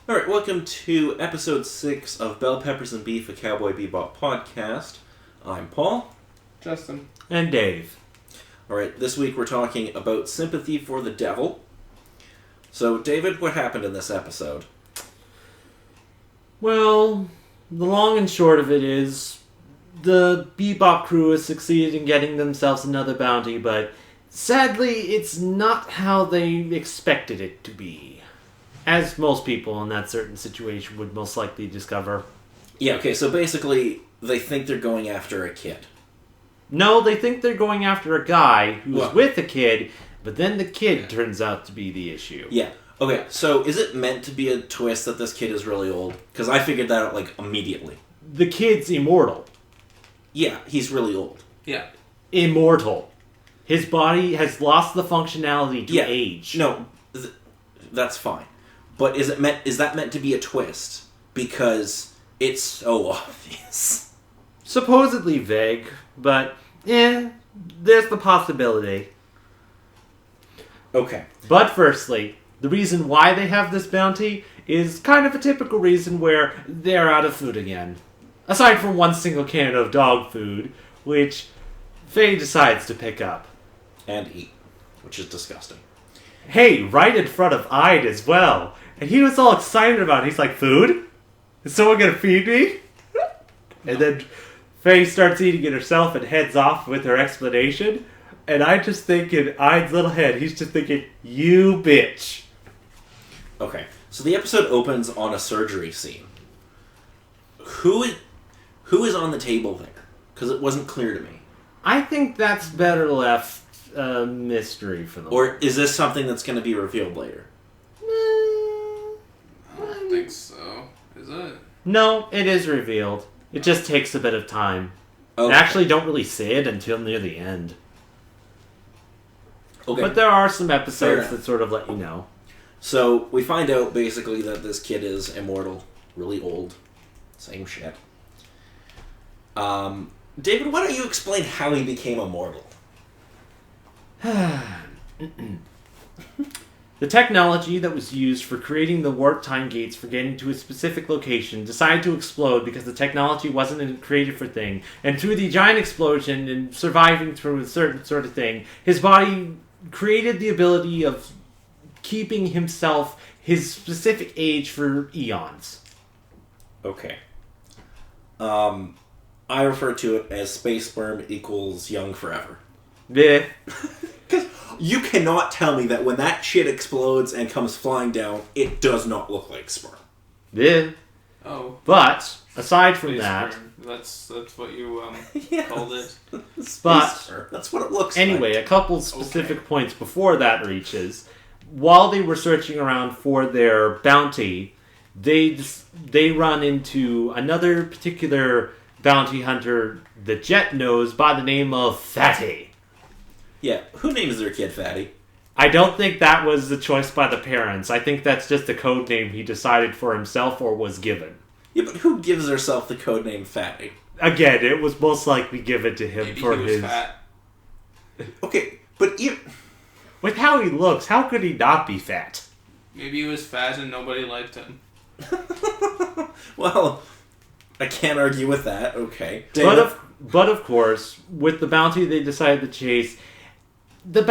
Alright, welcome to episode 6 of Bell Peppers and Beef, a Cowboy Bebop podcast. I'm Paul. Justin. And Dave. Alright, this week we're talking about Sympathy for the Devil. So, David, what happened in this episode? Well, the long and short of it is, the Bebop crew has succeeded in getting themselves another bounty, but sadly, it's not how they expected it to be. As most people in that certain situation would most likely discover. Yeah, okay, so basically, they think they're going after a kid. No, they think they're going after a guy who's Well, with a kid, but then the kid turns out to be the issue. Yeah. Okay, so is it meant to be a twist that this kid is really old? Because I figured that out, immediately. The kid's immortal. Yeah, he's really old. Yeah. Immortal. His body has lost the functionality to age. No, that's fine. But is that meant to be a twist? Because it's so obvious. Supposedly vague, but there's the possibility. Okay. But firstly, the reason why they have this bounty is kind of a typical reason where they're out of food again. Aside from one single can of dog food, which Faye decides to pick up. And eat, which is disgusting. Hey, right in front of Ide as well. And he was all excited about it. He's like, food? Is someone gonna feed me? And then Faye starts eating it herself and heads off with her explanation. And I just think in Ide's little head, he's just thinking, you bitch. Okay, so the episode opens on a surgery scene. Who is on the table there? Because it wasn't clear to me. I think that's better left a mystery for them. Or is this something that's going to be revealed later? I don't think so. Is it? No, it is revealed. It just takes a bit of time. Okay. They actually don't really say it until near the end. Okay. But there are some episodes Fair that sort of let you know. So we find out basically that this kid is immortal, really old. Same shit. David, why don't you explain how he became immortal? The technology that was used for creating the warp time gates for getting to a specific location decided to explode because the technology wasn't created for thing. And through the giant explosion and surviving through a certain sort of thing, his body created the ability of keeping himself his specific age for eons. Okay. I refer to it as space sperm equals young forever. Yeah. Because you cannot tell me that when that shit explodes and comes flying down, it does not look like sperm. Yeah. Oh. But aside from Space that, sperm. That's what you Yes. called it. Space But- sperm. That's what it looks anyway, like. a couple specific points before that reaches. While they were searching around for their bounty, they run into another particular bounty hunter that Jet knows by the name of Fatty. Yeah, who names their kid Fatty? I don't think that was the choice by the parents. I think that's just a code name he decided for himself or was given. Yeah, but who gives herself the codename Fatty? Again, it was most likely given to him Maybe for he was his... fat. Okay, but you... With how he looks, how could he not be fat? Maybe he was fat and nobody liked him. Well, I can't argue with that. Okay. David? But of course, with the bounty they decided to chase, the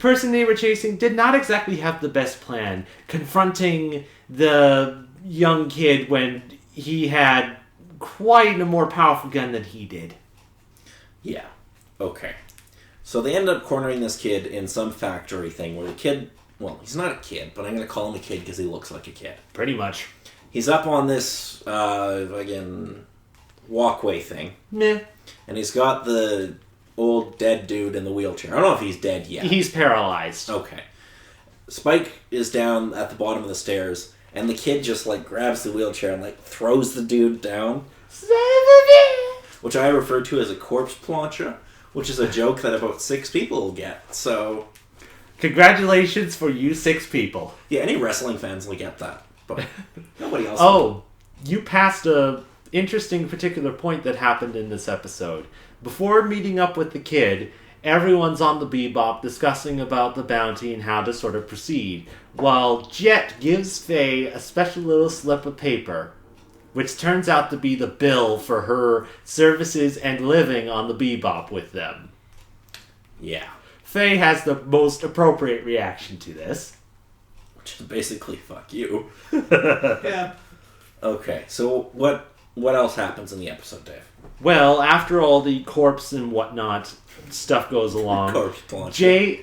person they were chasing did not exactly have the best plan, confronting the young kid when he had quite a more powerful gun than he did. Yeah. Okay. So they end up cornering this kid in some factory thing where the kid... Well, he's not a kid, but I'm going to call him a kid because he looks like a kid. Pretty much. He's up on this, walkway thing. Meh. And he's got the old dead dude in the wheelchair. I don't know if he's dead yet. He's paralyzed. Okay. Spike is down at the bottom of the stairs, and the kid just, grabs the wheelchair and, throws the dude down. Which I refer to as a corpse plancha, which is a joke that about 6 people will get, so... Congratulations for you 6 people. Yeah, any wrestling fans will get that, but nobody else Oh, you passed a interesting particular point that happened in this episode. Before meeting up with the kid everyone's on the Bebop discussing about the bounty and how to sort of proceed, while Jet gives Faye a special little slip of paper, which turns out to be the bill for her services and living on the Bebop with them. Yeah. Faye has the most appropriate reaction to this. Which is basically, fuck you. Yeah. Okay, so what else happens in the episode, Dave? Well, after all the corpse and whatnot stuff goes along, Corpse launcher.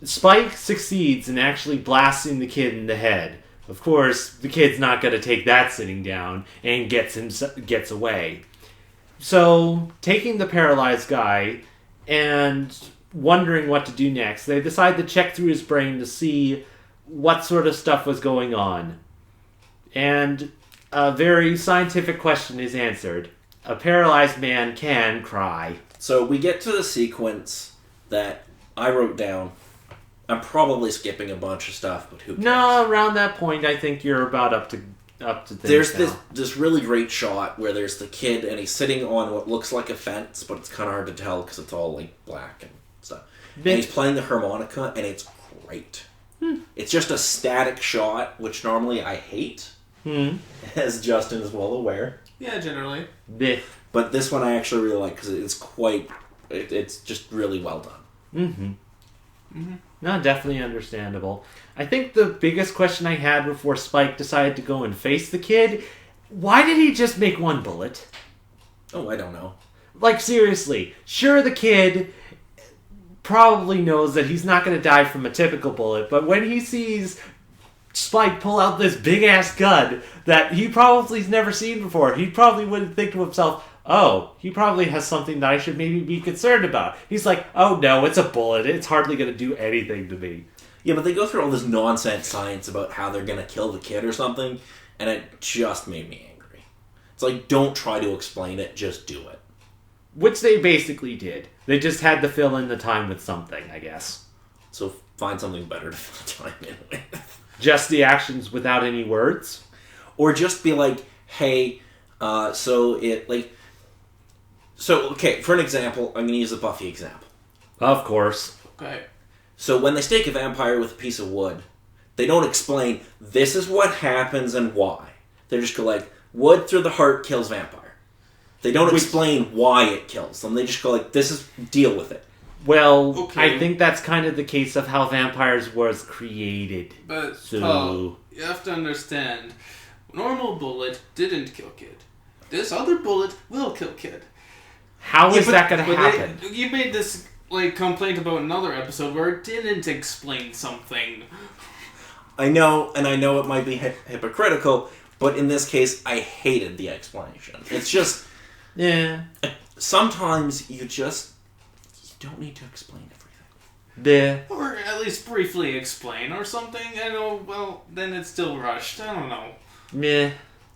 Spike succeeds in actually blasting the kid in the head. Of course, the kid's not going to take that sitting down and gets away. So, taking the paralyzed guy and wondering what to do next, they decide to check through his brain to see what sort of stuff was going on. And a very scientific question is answered. A paralyzed man can cry. So we get to the sequence that I wrote down. I'm probably skipping a bunch of stuff, but who cares? No, around that point, I think you're about up to things. There's now. this really great shot where there's the kid and he's sitting on what looks like a fence, but it's kind of hard to tell because it's all like black and stuff. And he's playing the harmonica, and it's great. It's just a static shot, which normally I hate, as Justin is well aware. Yeah, generally. But this one I actually really like because it's just really well done. No, definitely understandable. I think the biggest question I had before Spike decided to go and face the kid, why did he just make one bullet? Oh, I don't know. Like, seriously. Sure, the kid probably knows that he's not going to die from a typical bullet, but when he sees Spike pull out this big-ass gun that he probably's never seen before, he probably wouldn't think to himself, oh, he probably has something that I should maybe be concerned about. He's like, oh no, it's a bullet. It's hardly going to do anything to me. Yeah, but they go through all this nonsense science about how they're going to kill the kid or something, and it just made me angry. It's like, don't try to explain it, just do it. Which they basically did. They just had to fill in the time with something, I guess. So find something better to fill the time in with. Just the actions without any words? Or just be like, hey, okay, for an example, I'm going to use the Buffy example. Of course. Okay. So when they stake a vampire with a piece of wood, they don't explain, this is what happens and why. They just go like, wood through the heart kills vampire. They don't explain why it kills them. They just go like, deal with it. Well, okay. I think that's kind of the case of how vampires was created. But, So... you have to understand, normal bullet didn't kill kid. This other bullet will kill kid. How is that going to happen? You made this complaint about another episode where it didn't explain something. I know it might be hypocritical, but in this case, I hated the explanation. It's just... Yeah. Sometimes you don't need to explain everything. Yeah. Or at least briefly explain or something. I know, well, then it's still rushed. I don't know. Meh.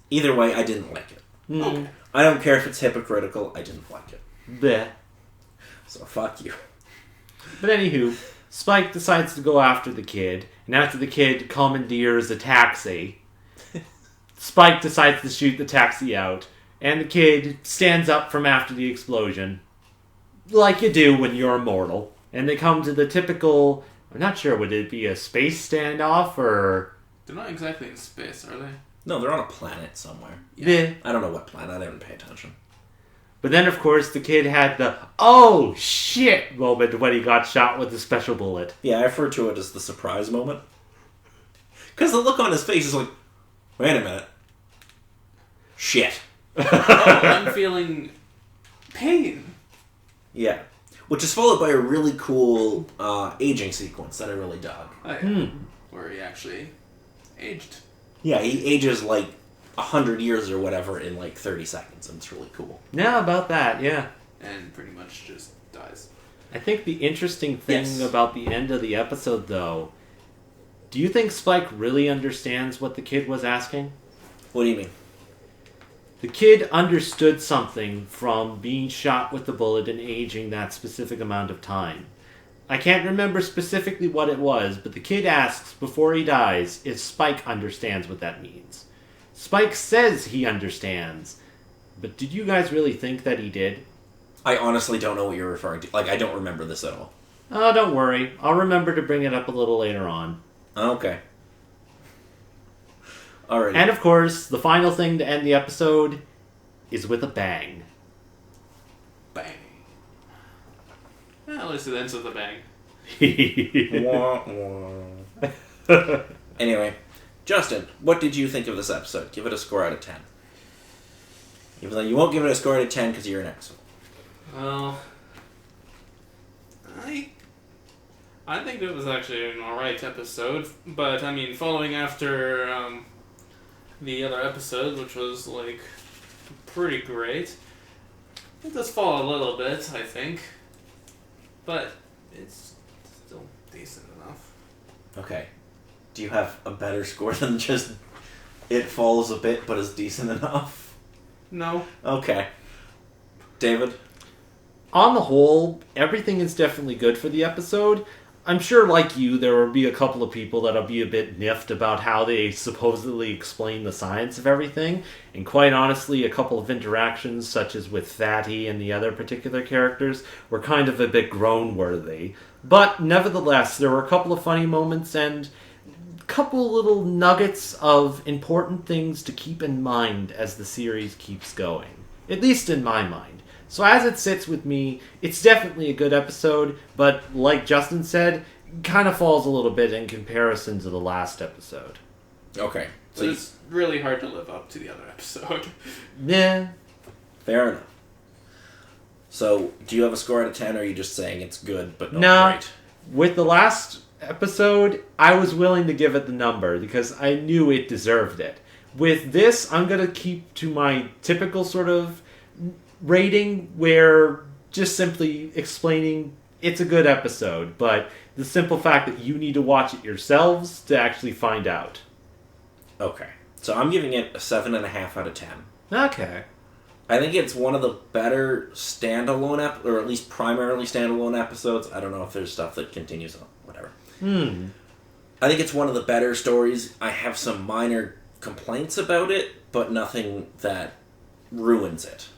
Either way, I didn't like it. Okay. I don't care if it's hypocritical, I didn't like it. Bleh. So fuck you. But anywho, Spike decides to go after the kid, and after the kid commandeers a taxi, Spike decides to shoot the taxi out, and the kid stands up from after the explosion, like you do when you're immortal. And they come to the typical, I'm not sure, would it be a space standoff, or... They're not exactly in space, are they? No, they're on a planet somewhere. Yeah. I don't know what planet, I didn't pay attention. But then, of course, the kid had the, oh, shit moment when he got shot with a special bullet. Yeah, I refer to it as the surprise moment. Because the look on his face is like, wait a minute. Shit. Oh, I'm feeling pain. Yeah. Which is followed by a really cool aging sequence that I really dug. Oh, yeah. Where he actually aged. Yeah, he ages like 100 years or whatever in like 30 seconds, and it's really cool. Yeah, about that, yeah. And pretty much just dies. I think the interesting thing about the end of the episode, though, do you think Spike really understands what the kid was asking? What do you mean? The kid understood something from being shot with the bullet and aging that specific amount of time. I can't remember specifically what it was, but the kid asks before he dies if Spike understands what that means. Spike says he understands, but did you guys really think that he did? I honestly don't know what you're referring to. Like, I don't remember this at all. Oh, don't worry. I'll remember to bring it up a little later on. Okay. Alrighty. And of course, the final thing to end the episode is with a bang. Bang. Well, at least it ends with a bang. Wah, wah. Anyway, Justin, what did you think of this episode? Give it a score out of 10. Even though you won't give it a score out of 10 because you're an asshole. Well, I think it was actually an alright episode, but I mean, following after the other episode, which was like pretty great, it does fall a little bit, I think, but it's still decent enough. Okay. Do you have a better score than just it falls a bit but is decent enough? No. Okay. David? On the whole, everything is definitely good for the episode. I'm sure, like you, there will be a couple of people that'll be a bit miffed about how they supposedly explain the science of everything, and quite honestly, a couple of interactions, such as with Fatty and the other particular characters, were kind of a bit groan-worthy. But nevertheless, there were a couple of funny moments and a couple little nuggets of important things to keep in mind as the series keeps going. At least in my mind. So as it sits with me, it's definitely a good episode, but like Justin said, kind of falls a little bit in comparison to the last episode. Okay. So it's really hard to live up to the other episode. Yeah. Fair enough. So, do you have a score out of 10, or are you just saying it's good, but not great? With the last episode, I was willing to give it the number, because I knew it deserved it. With this, I'm going to keep to my typical sort of rating, where just simply explaining it's a good episode, but the simple fact that you need to watch it yourselves to actually find out. Okay. So I'm giving it a 7.5 out of 10. Okay. I think it's one of the better standalone, or at least primarily standalone episodes. I don't know if there's stuff that continues on, whatever. I think it's one of the better stories. I have some minor complaints about it, but nothing that ruins it.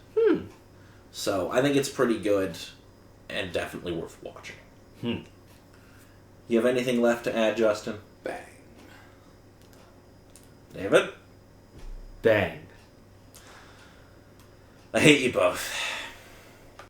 So I think it's pretty good and definitely worth watching. You have anything left to add, Justin? Bang. David? Bang. I hate you both.